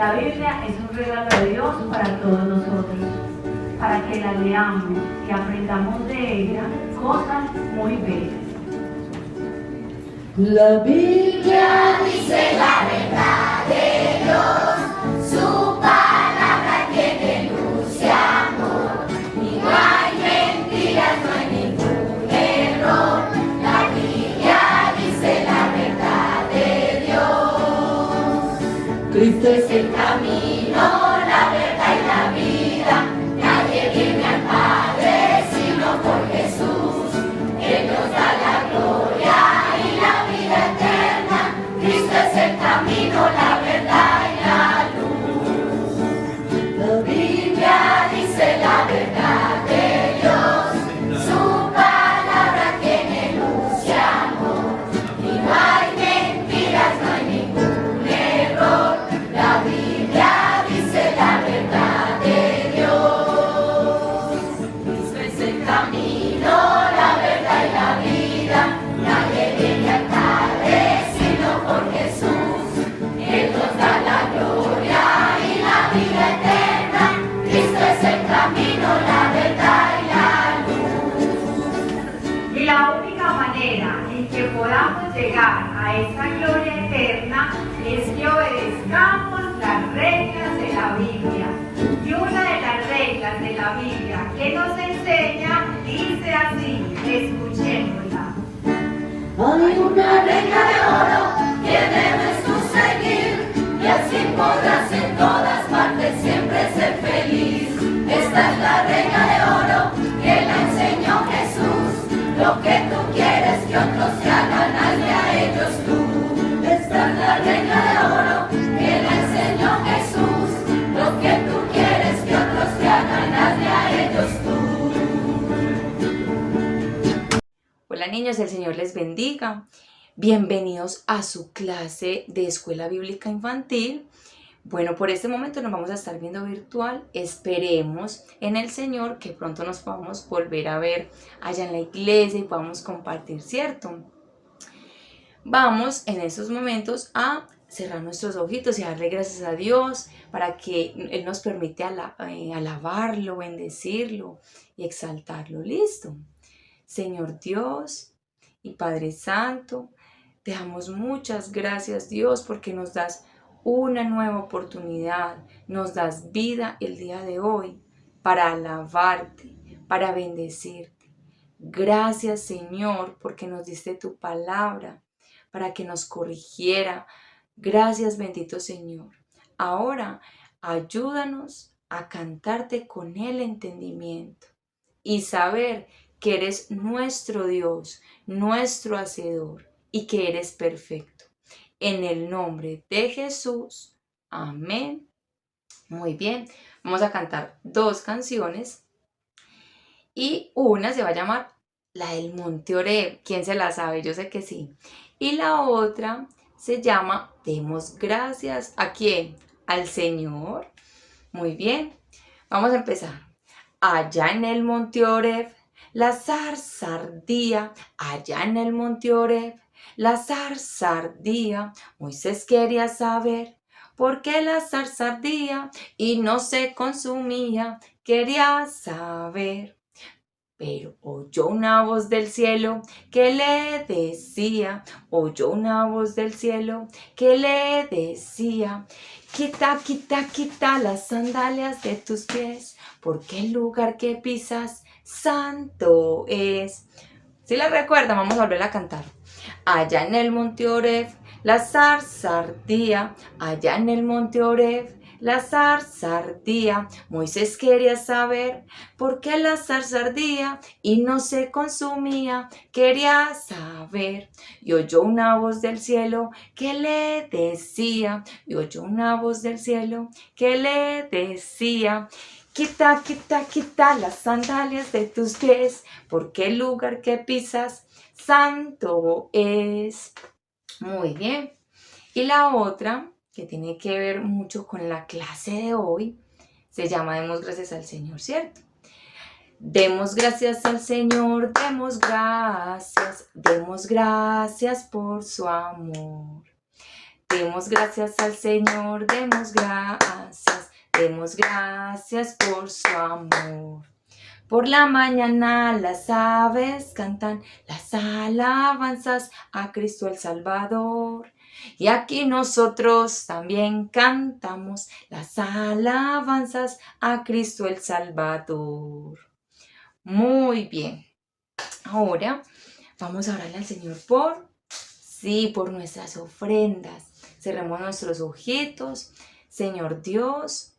La Biblia es un regalo de Dios para todos nosotros, para que la leamos y aprendamos de ella cosas muy bellas. La Biblia dice la verdad de Dios, su palabra tiene luz y amor, y no hay mentiras, no hay ningún error. La Biblia dice la verdad de Dios. Cristo es el camino, la verdad y la vida. Nadie viene al Padre sino por Jesús. Él nos da la gloria y la vida eterna. Cristo es el camino, la verdad y la luz. La Biblia dice la verdad de Dios. Su palabra tiene luz y amor. Y no hay mentiras, no hay ningún error. La Biblia dice la verdad de Dios. Cristo es el camino, la verdad y la vida. Nadie viene al Padre sino por Jesús. Él nos da la gloria y la vida eterna. Cristo es el camino, la verdad y la luz. Y la única manera en que podamos llegar a esa gloria eterna es que obedezcamos las reglas de la Biblia. Y una de las reglas de la Biblia que nos enseña dice así, escuchémosla. Hay una regla de oro que debes tú seguir, y así podrás en todas partes siempre ser feliz. Esta es la regla de oro que la enseñó Jesús. Lo que tú quieres que otros te hagan, hazle a ellos tú. Esta es la regla de oro que la enseñó Jesús. Lo que tú quieres que otros te hagan, hazle a ellos tú. Hola niños, el Señor les bendiga. Bienvenidos a su clase de Escuela Bíblica Infantil. Bueno, por este momento nos vamos a estar viendo virtual. Esperemos en el Señor que pronto nos podamos volver a ver allá en la iglesia y podamos compartir, ¿cierto? Vamos en estos momentos a cerrar nuestros ojitos y darle gracias a Dios para que Él nos permite alabarlo, bendecirlo y exaltarlo. ¿Listo? Señor Dios y Padre Santo, te damos muchas gracias, Dios, porque nos das una nueva oportunidad, nos das vida el día de hoy para alabarte, para bendecirte. Gracias, Señor, porque nos diste tu palabra para que nos corrigiera. Gracias, bendito Señor. Ahora, ayúdanos a cantarte con el entendimiento y saber que eres nuestro Dios, nuestro Hacedor y que eres perfecto. En el nombre de Jesús. Amén. Muy bien. Vamos a cantar dos canciones y una se va a llamar la del Monte Oreb. ¿Quién se la sabe? Yo sé que sí. Y la otra se llama Demos gracias. ¿A quién? Al Señor. Muy bien. Vamos a empezar. Allá en el Monte Oreb la zarza ardía, allá en el Monte Oreb la zarza ardía. Moisés quería saber por qué la zarza ardía y no se consumía. Quería saber. Pero oyó una voz del cielo que le decía, oyó una voz del cielo que le decía, quita, quita, quita las sandalias de tus pies, porque el lugar que pisas santo es. Si la recuerdan, vamos a volver a cantar. Allá en el Monte Oreb la zarza ardía, allá en el Monte Oreb la zarza ardía. Moisés quería saber por qué la zarza ardía y no se consumía. Quería saber. Y oyó una voz del cielo que le decía, y oyó una voz del cielo que le decía, quita, quita, quita las sandalias de tus pies, porque el lugar que pisas santo es. Muy bien. Y la otra, que tiene que ver mucho con la clase de hoy, se llama Demos gracias al Señor, ¿cierto? Demos gracias al Señor, demos gracias por su amor. Demos gracias al Señor, demos gracias por su amor. Por la mañana las aves cantan las alabanzas a Cristo el Salvador. Y aquí nosotros también cantamos las alabanzas a Cristo el Salvador. Muy bien. Ahora vamos a orarle al Señor por nuestras ofrendas. Cerremos nuestros ojitos. Señor Dios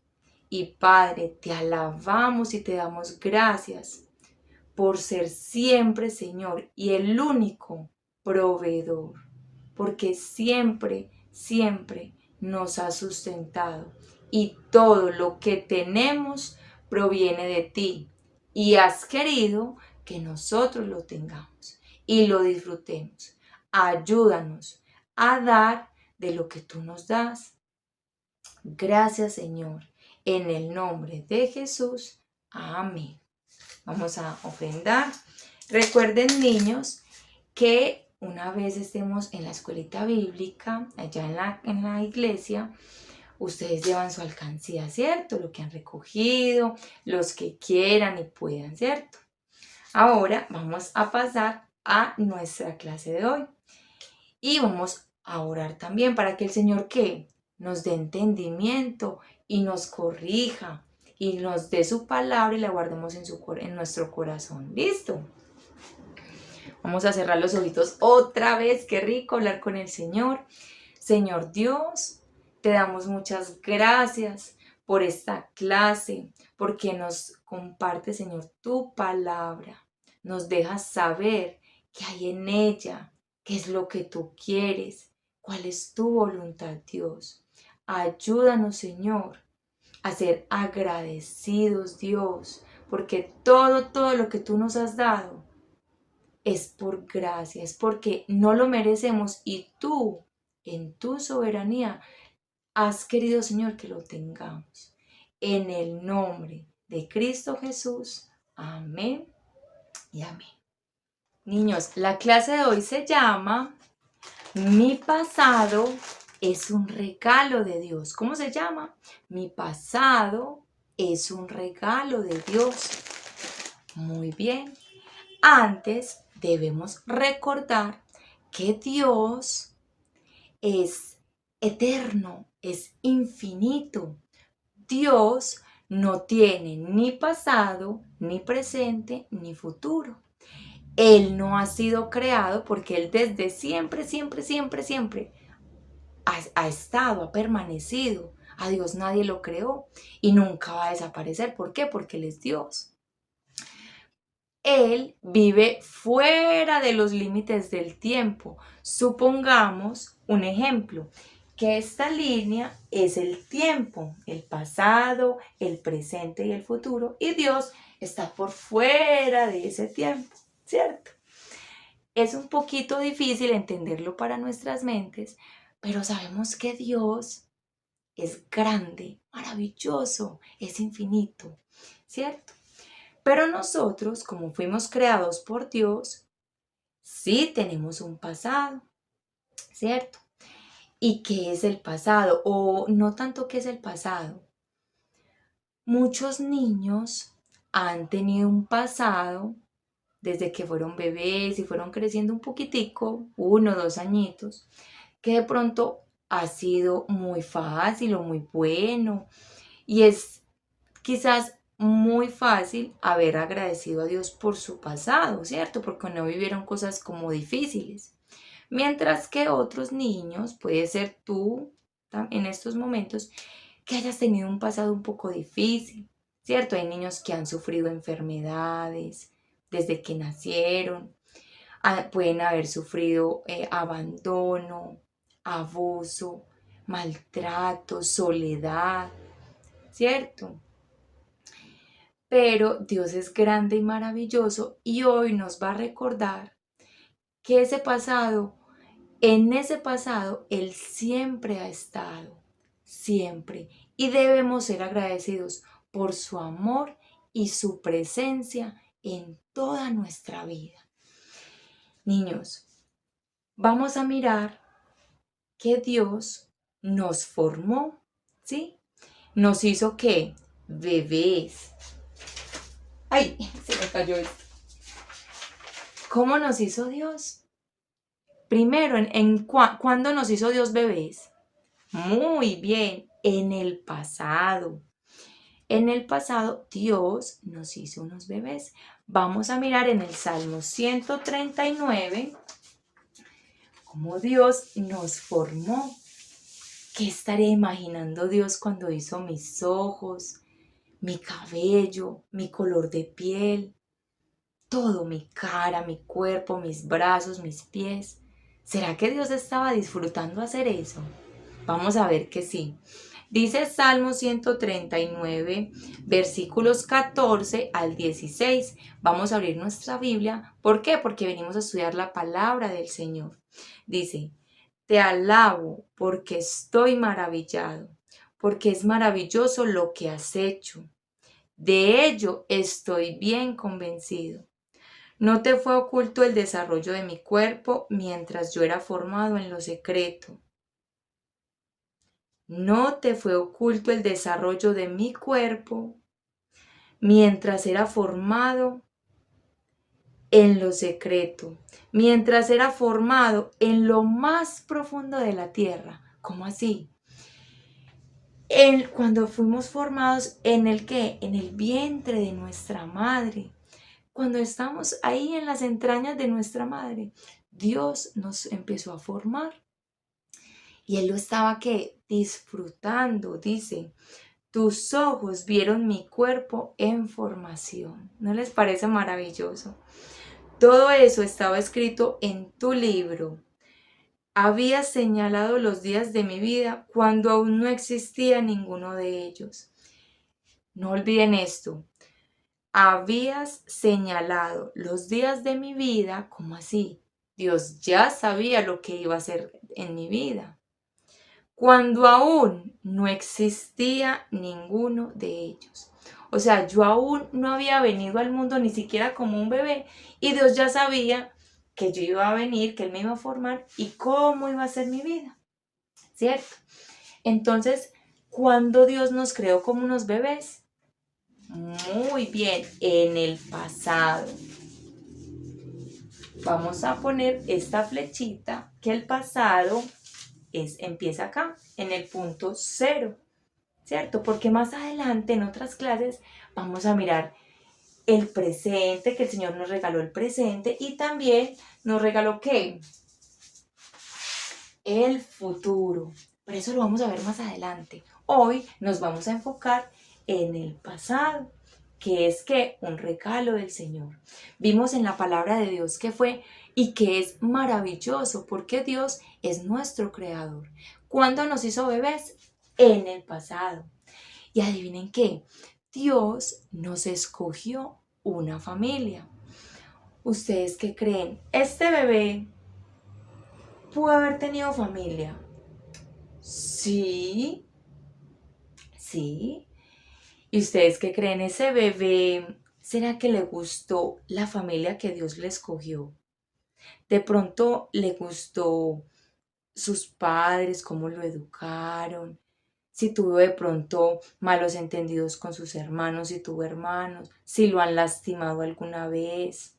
y Padre, te alabamos y te damos gracias por ser siempre, Señor, y el único proveedor, porque siempre, siempre nos has sustentado y todo lo que tenemos proviene de ti y has querido que nosotros lo tengamos y lo disfrutemos. Ayúdanos a dar de lo que tú nos das. Gracias, Señor, en el nombre de Jesús. Amén. Vamos a ofrendar. Recuerden, niños, que una vez estemos en la escuelita bíblica, allá en la iglesia, ustedes llevan su alcancía, ¿cierto? Lo que han recogido, los que quieran y puedan, ¿cierto? Ahora vamos a pasar a nuestra clase de hoy. Y vamos a orar también para que el Señor, ¿qué? Nos dé entendimiento y nos corrija y nos dé su palabra y la guardemos en nuestro corazón. ¿Listo? Vamos a cerrar los ojitos otra vez. Qué rico hablar con el Señor. Señor Dios, te damos muchas gracias por esta clase, porque nos comparte, Señor, tu palabra. Nos dejas saber qué hay en ella, qué es lo que tú quieres, cuál es tu voluntad, Dios. Ayúdanos, Señor, a ser agradecidos, Dios, porque todo lo que tú nos has dado es por gracia, es porque no lo merecemos y tú, en tu soberanía, has querido, Señor, que lo tengamos. En el nombre de Cristo Jesús. Amén y amén. Niños, la clase de hoy se llama Mi pasado es un regalo de Dios. ¿Cómo se llama? Mi pasado es un regalo de Dios. Muy bien. Antes debemos recordar que Dios es eterno, es infinito. Dios no tiene ni pasado, ni presente, ni futuro. Él no ha sido creado porque Él desde siempre ha estado, ha permanecido. A Dios nadie lo creó y nunca va a desaparecer. ¿Por qué? Porque Él es Dios. Él vive fuera de los límites del tiempo. Supongamos un ejemplo, que esta línea es el tiempo, el pasado, el presente y el futuro, y Dios está por fuera de ese tiempo, ¿cierto? Es un poquito difícil entenderlo para nuestras mentes, pero sabemos que Dios es grande, maravilloso, es infinito, ¿cierto? Pero nosotros, como fuimos creados por Dios, sí tenemos un pasado, ¿cierto? ¿Y qué es el pasado? O no tanto qué es el pasado. Muchos niños han tenido un pasado desde que fueron bebés y fueron creciendo un poquitico, 1 o 2 añitos, que de pronto ha sido muy fácil o muy bueno y es quizás muy fácil haber agradecido a Dios por su pasado, ¿cierto? Porque no vivieron cosas como difíciles. Mientras que otros niños, puede ser tú en estos momentos, que hayas tenido un pasado un poco difícil, ¿cierto? Hay niños que han sufrido enfermedades desde que nacieron, pueden haber sufrido abandono, abuso, maltrato, soledad, ¿cierto? Pero Dios es grande y maravilloso y hoy nos va a recordar que en ese pasado, Él siempre ha estado, siempre. Y debemos ser agradecidos por su amor y su presencia en toda nuestra vida. Niños, vamos a mirar que Dios nos formó, ¿sí? Nos hizo ¿qué? Bebés. ¡Ay! Se me cayó esto. ¿Cómo nos hizo Dios? Primero, ¿cuándo nos hizo Dios bebés? Muy bien, en el pasado. En el pasado Dios nos hizo unos bebés. Vamos a mirar en el Salmo 139 cómo Dios nos formó. ¿Qué estaría imaginando Dios cuando hizo mis ojos, mi cabello, mi color de piel, todo, mi cara, mi cuerpo, mis brazos, mis pies? ¿Será que Dios estaba disfrutando hacer eso? Vamos a ver que sí. Dice Salmo 139, versículos 14 al 16. Vamos a abrir nuestra Biblia. ¿Por qué? Porque venimos a estudiar la palabra del Señor. Dice, te alabo porque estoy maravillado, porque es maravilloso lo que has hecho. De ello estoy bien convencido. No te fue oculto el desarrollo de mi cuerpo mientras yo era formado en lo secreto. No te fue oculto el desarrollo de mi cuerpo mientras era formado en lo secreto, mientras era formado en lo más profundo de la tierra. ¿Cómo así? Cuando fuimos formados en el ¿qué? En el vientre de nuestra madre. Cuando estamos ahí en las entrañas de nuestra madre, Dios nos empezó a formar. Y Él lo estaba ¿qué? Disfrutando, dice. Tus ojos vieron mi cuerpo en formación. ¿No les parece maravilloso? Todo eso estaba escrito en tu libro. Habías señalado los días de mi vida cuando aún no existía ninguno de ellos. No olviden esto. Habías señalado los días de mi vida, ¿cómo así? Dios ya sabía lo que iba a hacer en mi vida, cuando aún no existía ninguno de ellos. O sea, yo aún no había venido al mundo ni siquiera como un bebé y Dios ya sabía que yo iba a venir, que Él me iba a formar y cómo iba a ser mi vida, ¿cierto? Entonces, ¿cuándo Dios nos creó como unos bebés? Muy bien, en el pasado. Vamos a poner esta flechita que el pasado empieza acá, en el punto 0, ¿cierto? Porque más adelante en otras clases vamos a mirar el presente, que el Señor nos regaló el presente y también nos regaló ¿qué? El futuro. Pero eso lo vamos a ver más adelante. Hoy nos vamos a enfocar en el pasado, que es que un regalo del Señor. Vimos en la palabra de Dios que fue y que es maravilloso porque Dios es nuestro creador. ¿Cuándo nos hizo bebés? En el pasado. Y adivinen qué, Dios nos escogió una familia. ¿Ustedes qué creen? ¿Este bebé pudo haber tenido familia? Sí, sí. ¿Y ustedes qué creen? ¿Ese bebé, será que le gustó la familia que Dios le escogió? De pronto le gustó sus padres, cómo lo educaron, si tuvo de pronto malos entendidos con sus hermanos, si tuvo hermanos, si lo han lastimado alguna vez,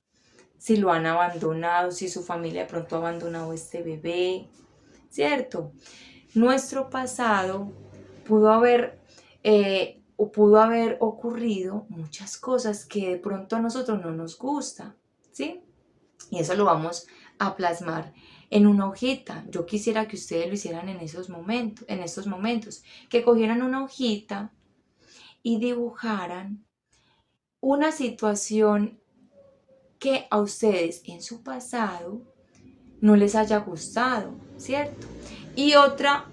si lo han abandonado, si su familia de pronto ha abandonado a este bebé, ¿cierto? Nuestro pasado pudo haber pudo haber ocurrido muchas cosas que de pronto a nosotros no nos gusta, ¿sí? Y eso lo vamos a plasmar en una hojita. Yo quisiera que ustedes lo hicieran en estos momentos, que cogieran una hojita y dibujaran una situación que a ustedes en su pasado no les haya gustado, ¿cierto? Y otra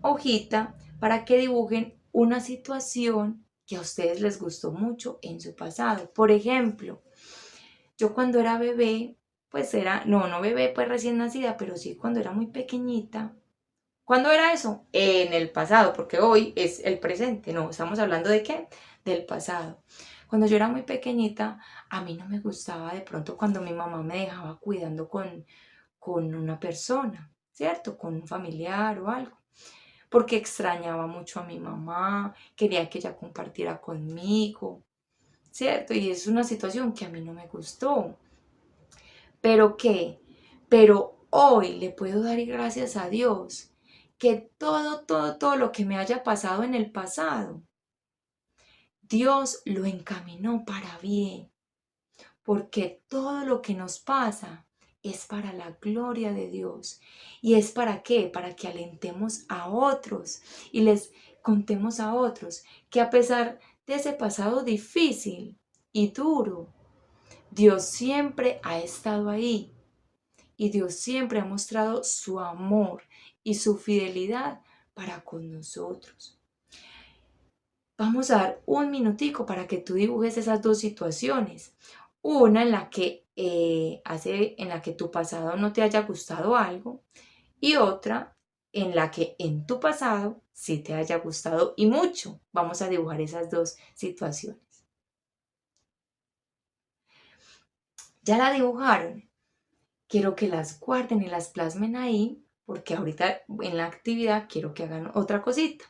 hojita para que dibujen una situación que a ustedes les gustó mucho en su pasado. Por ejemplo, yo cuando era bebé, pues no bebé pues recién nacida, pero sí cuando era muy pequeñita. ¿Cuándo era eso? En el pasado, porque hoy es el presente, no, estamos hablando de qué? Del pasado. Cuando yo era muy pequeñita, a mí no me gustaba de pronto cuando mi mamá me dejaba cuidando con una persona. ¿cierto? Con un familiar o algo. Porque extrañaba mucho a mi mamá, quería que ella compartiera conmigo, ¿cierto? Y es una situación que a mí no me gustó. ¿Pero qué? Pero hoy le puedo dar gracias a Dios que todo lo que me haya pasado en el pasado, Dios lo encaminó para bien, porque todo lo que nos pasa es para la gloria de Dios. ¿Y es para qué? Para que alentemos a otros y les contemos a otros que a pesar de ese pasado difícil y duro, Dios siempre ha estado ahí y Dios siempre ha mostrado su amor y su fidelidad para con nosotros. Vamos a dar un minutico para que tú dibujes esas dos situaciones. Una en la que tu pasado no te haya gustado algo y otra en la que en tu pasado sí te haya gustado y mucho. Vamos a dibujar esas dos situaciones. ¿Ya la dibujaron? Quiero que las guarden y las plasmen ahí porque ahorita en la actividad quiero que hagan otra cosita.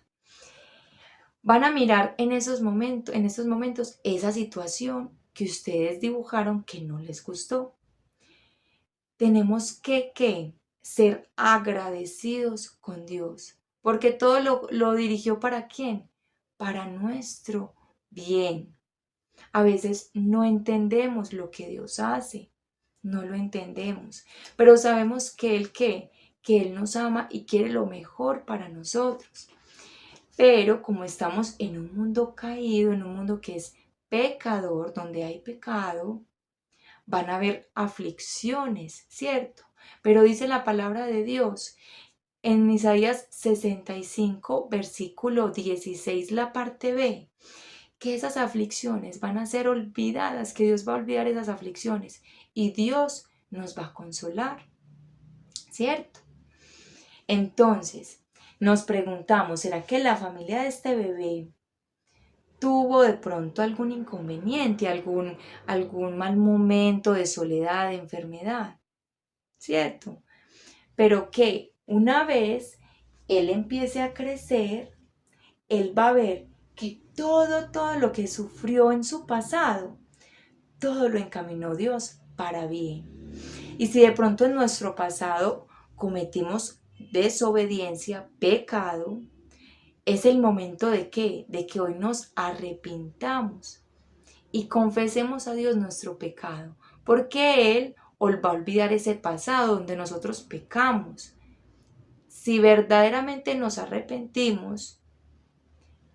Van a mirar en estos momentos esa situación que ustedes dibujaron que no les gustó. Tenemos que ser agradecidos con Dios, porque todo lo dirigió ¿para quién? Para nuestro bien. A veces no entendemos lo que Dios hace, no lo entendemos, pero sabemos que Él nos ama y quiere lo mejor para nosotros. Pero como estamos en un mundo caído, en un mundo que es pecador, donde hay pecado, van a haber aflicciones, ¿cierto? Pero dice la palabra de Dios en Isaías 65, versículo 16, la parte B, que esas aflicciones van a ser olvidadas, que Dios va a olvidar esas aflicciones y Dios nos va a consolar, ¿cierto? Entonces, nos preguntamos, ¿será que la familia de este bebé tuvo de pronto algún inconveniente, algún mal momento de soledad, de enfermedad? ¿Cierto? Pero que una vez él empiece a crecer, él va a ver que todo lo que sufrió en su pasado, todo lo encaminó Dios para bien. Y si de pronto en nuestro pasado cometimos desobediencia, pecado, es el momento de qué? De que hoy nos arrepintamos y confesemos a Dios nuestro pecado, porque Él va a olvidar ese pasado donde nosotros pecamos. Si verdaderamente nos arrepentimos,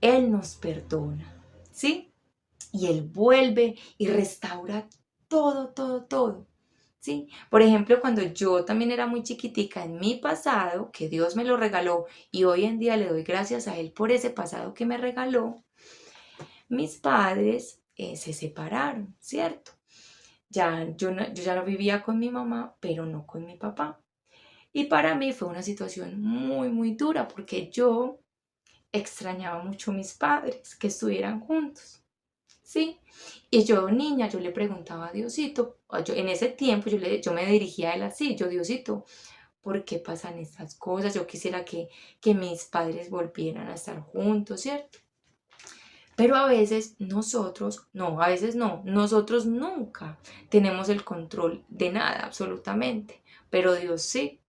Él nos perdona, ¿sí? Y Él vuelve y restaura todo. ¿Sí? Por ejemplo, cuando yo también era muy chiquitica en mi pasado, que Dios me lo regaló y hoy en día le doy gracias a Él por ese pasado que me regaló, mis padres se separaron, ¿cierto? Yo ya no vivía con mi mamá, pero no con mi papá. Y para mí fue una situación muy dura porque yo extrañaba mucho a mis padres que estuvieran juntos. ¿Sí? Y yo, niña, yo le preguntaba a Diosito, en ese tiempo yo me dirigía a él así, yo, Diosito, ¿por qué pasan estas cosas? Yo quisiera que mis padres volvieran a estar juntos, ¿cierto? Pero a veces nosotros nunca tenemos el control de nada, absolutamente, pero Dios sí.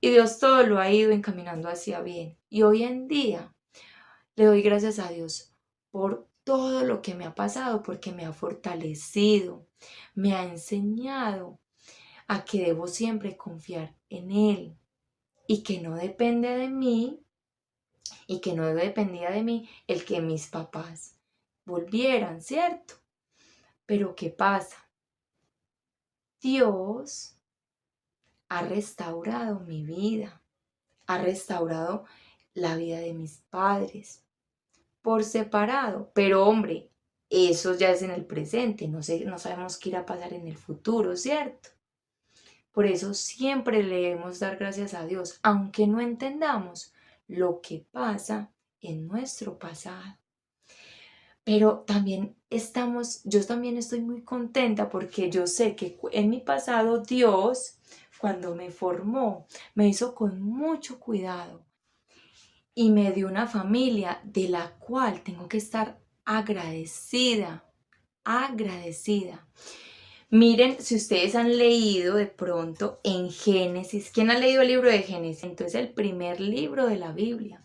Y Dios todo lo ha ido encaminando hacia bien. Y hoy en día le doy gracias a Dios por todo lo que me ha pasado, porque me ha fortalecido, me ha enseñado a que debo siempre confiar en Él y que no depende de mí y que no dependía de mí el que mis papás volvieran, ¿cierto? Pero ¿qué pasa? Dios ha restaurado mi vida, ha restaurado la vida de mis padres por separado. Pero hombre, eso ya es en el presente, no sabemos qué irá a pasar en el futuro, ¿cierto? Por eso siempre le debemos dar gracias a Dios, aunque no entendamos lo que pasa en nuestro pasado. Pero también yo también estoy muy contenta porque yo sé que en mi pasado Dios, cuando me formó, me hizo con mucho cuidado y me dio una familia de la cual tengo que estar agradecida, agradecida. Miren, si ustedes han leído de pronto en Génesis, ¿quién ha leído el libro de Génesis? Entonces el primer libro de la Biblia.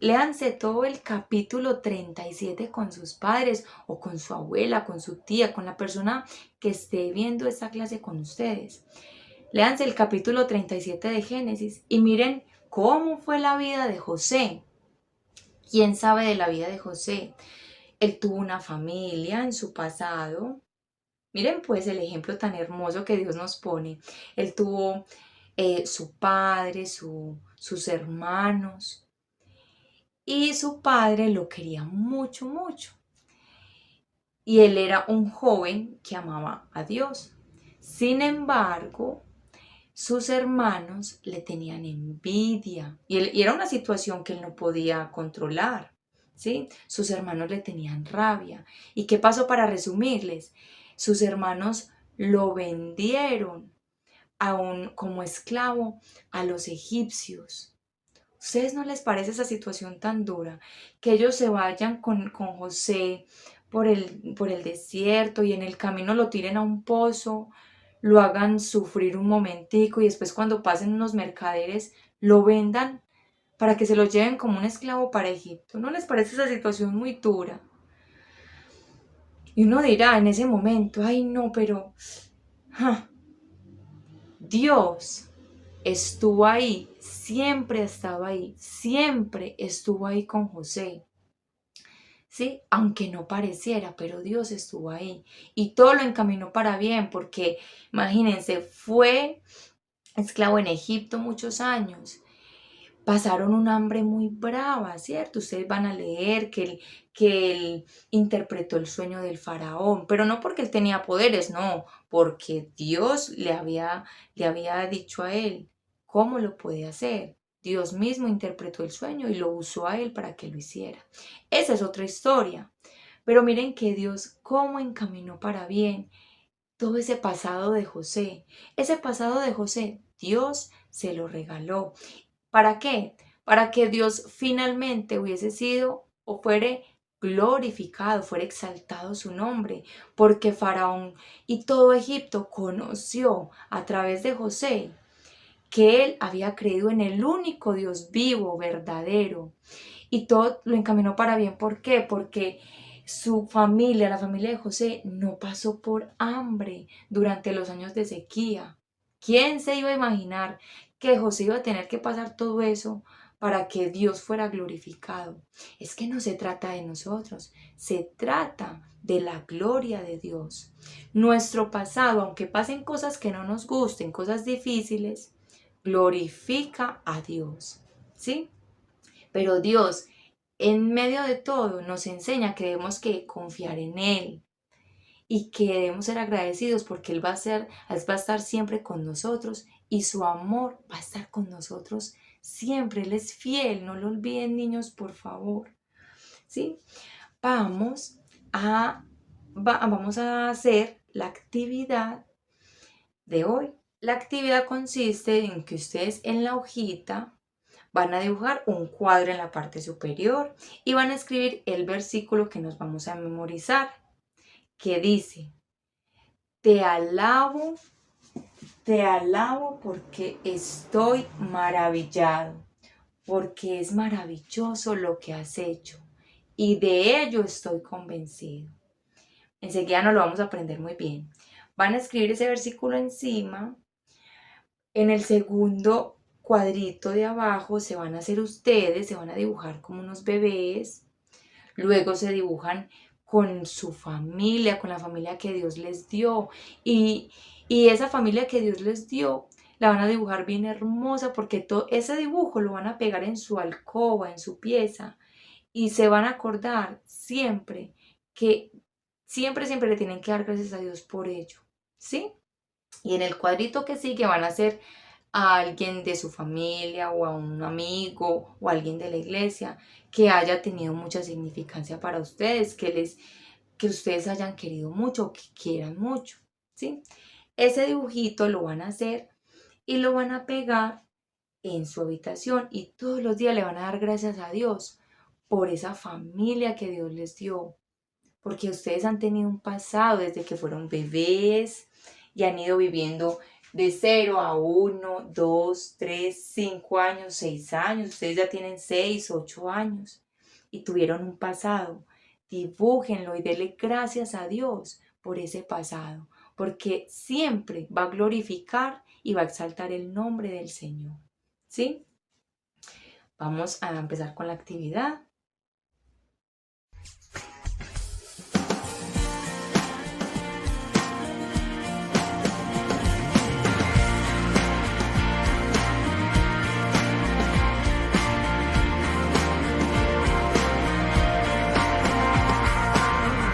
Léanse todo el capítulo 37 con sus padres o con su abuela, con su tía, con la persona que esté viendo esta clase con ustedes. Léanse el capítulo 37 de Génesis y miren cómo fue la vida de José. ¿Quién sabe de la vida de José? Él tuvo una familia en su pasado. Miren pues el ejemplo tan hermoso que Dios nos pone. Él tuvo su padre, sus hermanos y su padre lo quería mucho, mucho. Y él era un joven que amaba a Dios. Sin embargo, sus hermanos le tenían envidia y era una situación que él no podía controlar, ¿sí? Sus hermanos le tenían rabia. ¿Y qué pasó para resumirles? Sus hermanos lo vendieron como esclavo a los egipcios. ¿Ustedes no les parece esa situación tan dura? Que ellos se vayan con José por el desierto y en el camino lo tiren a un pozo, lo hagan sufrir un momentico y después cuando pasen unos mercaderes lo vendan para que se lo lleven como un esclavo para Egipto. ¿No les parece esa situación muy dura? Y uno dirá en ese momento, ay no, pero Dios estuvo ahí, siempre estaba ahí, siempre estuvo ahí con José. ¿Sí? Aunque no pareciera, pero Dios estuvo ahí y todo lo encaminó para bien, porque imagínense, fue esclavo en Egipto muchos años, pasaron un hambre muy brava, ¿cierto? Ustedes van a leer que él interpretó el sueño del faraón, pero no porque él tenía poderes, no, porque Dios le había dicho a él cómo lo puede hacer. Dios mismo interpretó el sueño y lo usó a él para que lo hiciera. Esa es otra historia. Pero miren que Dios cómo encaminó para bien todo ese pasado de José. Ese pasado de José, Dios se lo regaló. ¿Para qué? Para que Dios finalmente hubiese sido o fuere glorificado, fuera exaltado su nombre, porque Faraón y todo Egipto conoció a través de José que él había creído en el único Dios vivo, verdadero, y todo lo encaminó para bien. ¿Por qué? Porque su familia, la familia de José, no pasó por hambre durante los años de sequía. ¿Quién se iba a imaginar que José iba a tener que pasar todo eso para que Dios fuera glorificado? Es que no se trata de nosotros, se trata de la gloria de Dios. Nuestro pasado, aunque pasen cosas que no nos gusten, cosas difíciles, glorifica a Dios, ¿sí? Pero Dios, en medio de todo, nos enseña que debemos que confiar en Él y que debemos ser agradecidos porque Él va a estar siempre con nosotros y su amor va a estar con nosotros siempre. Él es fiel, no lo olviden, niños, por favor. ¿Sí? Vamos a hacer la actividad de hoy. La actividad consiste en que ustedes en la hojita van a dibujar un cuadro en la parte superior y van a escribir el versículo que nos vamos a memorizar, que dice: te alabo porque estoy maravillado, porque es maravilloso lo que has hecho y de ello estoy convencido. Enseguida nos lo vamos a aprender muy bien. Van a escribir ese versículo encima. En el segundo cuadrito de abajo se van a hacer ustedes, se van a dibujar como unos bebés. Luego se dibujan con su familia, con la familia que Dios les dio. Y esa familia que Dios les dio, la van a dibujar bien hermosa porque todo ese dibujo lo van a pegar en su alcoba, en su pieza. Y se van a acordar siempre que siempre le tienen que dar gracias a Dios por ello. ¿Sí? Y en el cuadrito que sigue van a hacer a alguien de su familia o a un amigo o a alguien de la iglesia que haya tenido mucha significancia para ustedes, que ustedes hayan querido mucho o que quieran mucho, ¿sí? Ese dibujito lo van a hacer y lo van a pegar en su habitación y todos los días le van a dar gracias a Dios por esa familia que Dios les dio, porque ustedes han tenido un pasado desde que fueron bebés y han ido viviendo de 0 a 1, 2, 3, 5 años, 6 años. Ustedes ya tienen 6, 8 años y tuvieron un pasado. Dibújenlo y denle gracias a Dios por ese pasado, porque siempre va a glorificar y va a exaltar el nombre del Señor. ¿Sí? Vamos a empezar con la actividad.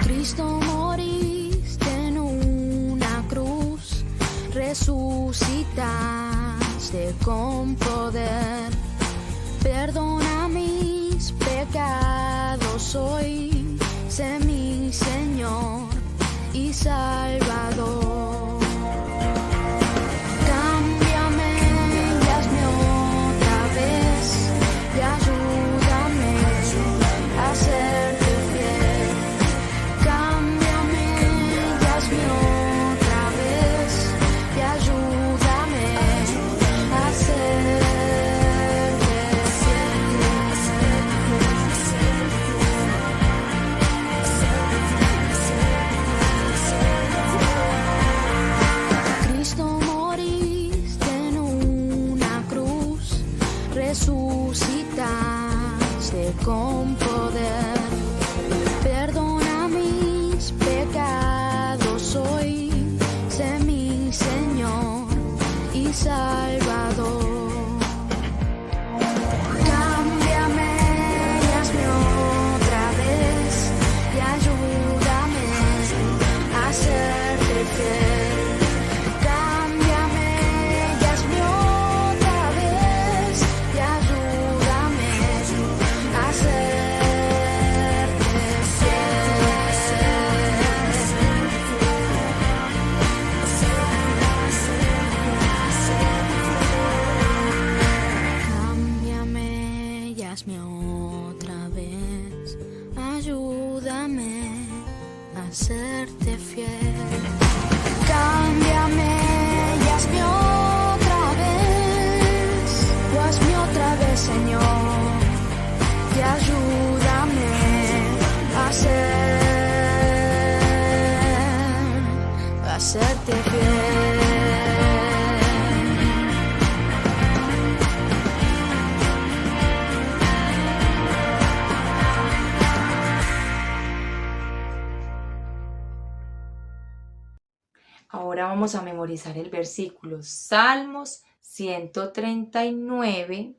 Cristo moriste en una cruz, resucitaste con poder. Perdona mis pecados hoy, sé mi Señor y Salvador. Cámbiame y hazme otra vez y ayúdame a serte fiel. Cámbiame y hazme otra vez y ayúdame a serte Cristo moriste en una cruz, resucitaste con poder. Perdona mis pecados hoy, sé mi Señor y Salvador. Cámbiame y hazme otra vez y ayúdame a serte fiel. Cámbiame y hazme otra vez y ayúdame a serte fiel. Cámbiame y hazme otra vez, ayúdame a serte fiel. Cámbiame y hazme otra vez, o hazme otra vez, Señor, y ayúdame a serte fiel. Ahora vamos a memorizar el versículo. Salmos 139,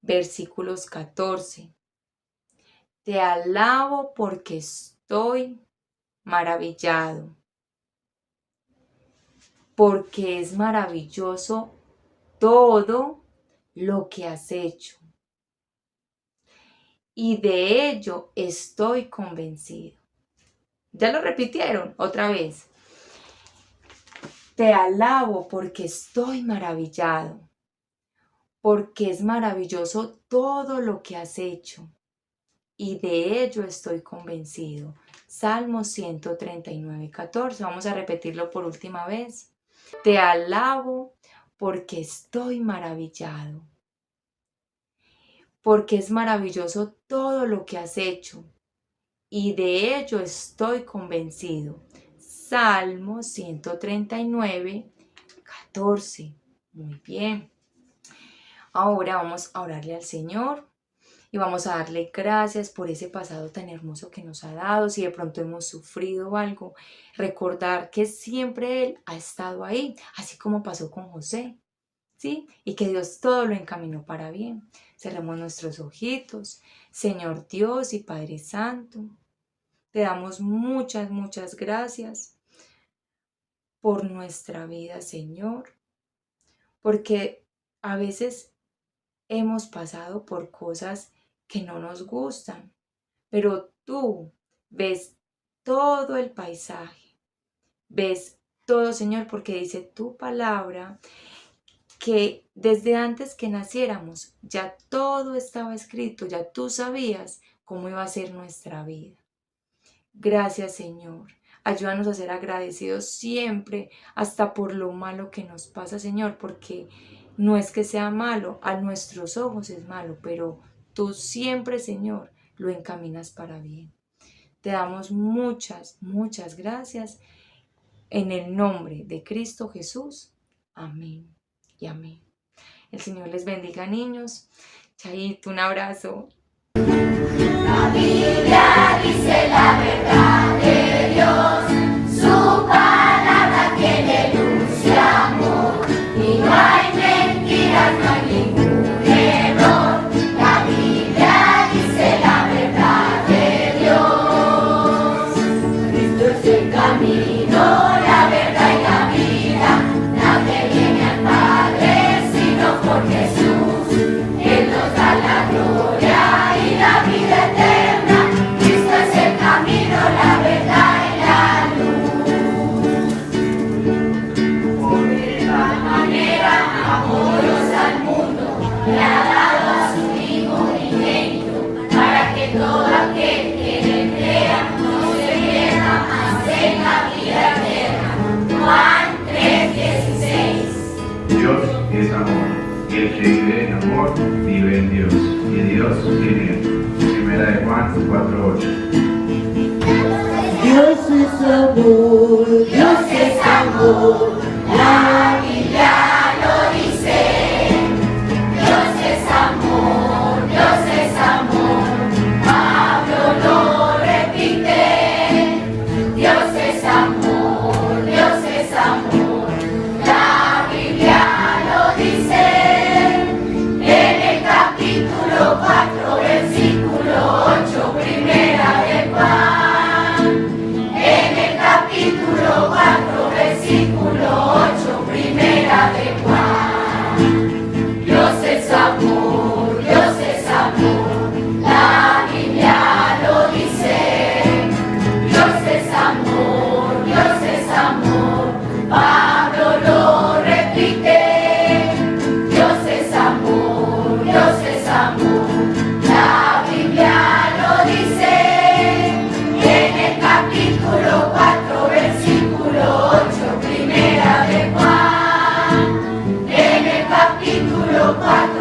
versículos 14. Te alabo porque estoy maravillado, porque es maravilloso todo lo que has hecho, y de ello estoy convencido. ¿Ya lo repitieron? Otra vez. Te alabo porque estoy maravillado, porque es maravilloso todo lo que has hecho, y de ello estoy convencido. Salmo 139, 14. Vamos a repetirlo por última vez. Te alabo porque estoy maravillado, porque es maravilloso todo lo que has hecho, y de ello estoy convencido. Salmo 139, 14. Muy bien. Ahora vamos a orarle al Señor y vamos a darle gracias por ese pasado tan hermoso que nos ha dado. Si de pronto hemos sufrido algo, recordar que siempre Él ha estado ahí, así como pasó con José, ¿sí? Y que Dios todo lo encaminó para bien. Cerremos nuestros ojitos. Señor Dios y Padre Santo, te damos muchas, muchas gracias por nuestra vida, Señor, porque a veces hemos pasado por cosas que no nos gustan, pero tú ves todo el paisaje, ves todo, Señor, porque dice tu palabra que desde antes que naciéramos ya todo estaba escrito, ya tú sabías cómo iba a ser nuestra vida. Gracias, Señor. Ayúdanos a ser agradecidos siempre, hasta por lo malo que nos pasa, Señor, porque no es que sea malo, a nuestros ojos es malo, pero tú siempre, Señor, lo encaminas para bien. Te damos muchas, muchas gracias en el nombre de Cristo Jesús. Amén y amén. El Señor les bendiga, niños. Chaito, un abrazo. La Biblia dice la verdad de Dios, su palabra tiene luz y amor, y no hay mentiras, no hay ningún error. La Biblia dice la verdad de Dios. Cristo es el camino, la verdad y la vida. Nadie viene al Padre sino por Jesús. Él nos da la gloria y la vida eterna. Cristo es el camino, la verdad y la luz. Por de tal manera amó Dios al mundo, le ha dado a su Hijo unigénito, para que todo aquel que en él crea no se pierda, mas tenga vida eterna. Juan 3:16. Dios es amor, y el que vive en amor vive en Dios, y Dios en él. Primera de Juan 4:8. Dios es amor, Dios es amor, la Biblia lo dice. Dios es amor, Dios es amor, Pablo lo repite. Dios es amor, Dios es amor, la Biblia lo dice. En el capítulo 4, versículo 8, primera de Juan. En el capítulo 4, versículo 8, primera de Juan. Dios es amor, Dios es amor, la Biblia lo dice. Dios es amor, Dios es amor, Pablo lo repite. Dios es amor, Dios es amor, la Biblia lo dice. En el capítulo 4, versículo 8, primera de Juan. En el capítulo 4.